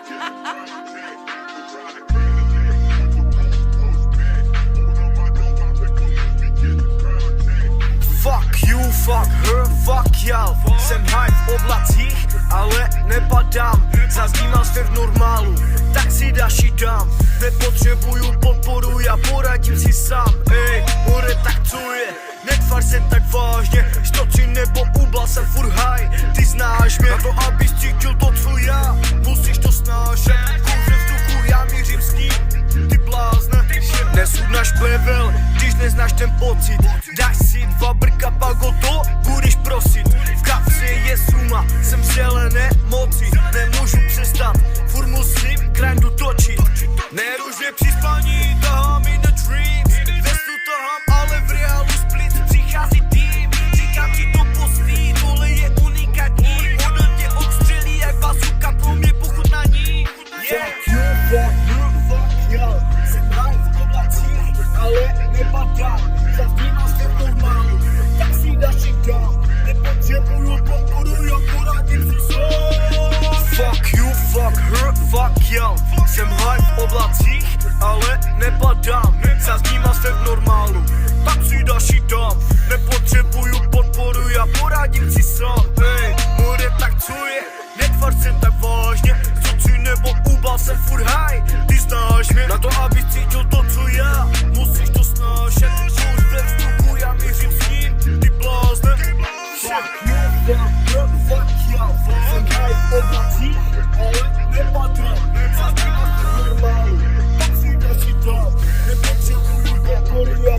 Fuck you, fuck her, fuck y'all. Jsem high v oblacích, ale nepadám. Zazdímal jste v normálu, tak si daši dám. Nepotřebuju podporu, já poradím si sám. Ej, more, tak co je? Netvar se tak vážně, 103 nebo ubal jsem furt high. Ty znáš mě, na to abys cítil to co já, musíš to snášet. Kouře vzduchu, já mířím s ním, ty blázne. Nesudnáš plevel, když neznáš ten pocit. Dáš si 2 brka, pak o to budeš prosit. V kapse je suma, jsem v zelené moci. Nemůžu přestat, furt musím grindu točit. Nerušně při spaní, tahám in the dreams. Vestu tahám, ale v reálu split. Přichází tým, říkám ti to postý. Tohle je unikátní, model tě odstřelí jak bazuka, pro mě pochutnaní. Fuck you, fuck you, fuck y'all. Jsem high v oblacích, ale nepadám. Zazdímal jste v normálu, tak si daši dám. Nepotřebuju podporu, já poradím si sám. Fuck you, fuck her, fuck y'all. Jsem high v oblacích, ale nepadám. Zazdímal jste v normálu, tak si daši dám. Nepotřebuju podporu, já poradím si sám. Ej, more, tak co je? Netvar se tak vážně, 103 nebo ubal jsem furt high. Ty znáš mě, na to abys cítil to co já, musíš to snášet. Kouř ve vzduchu, já mířím s ním, ty blázne. Fuck you, fuck her, fuck y'all. Jsem high v oblacích, ale nepadám. Zazdímal jste v normálu, tak si daši dám. Nepotřebuju podporu, já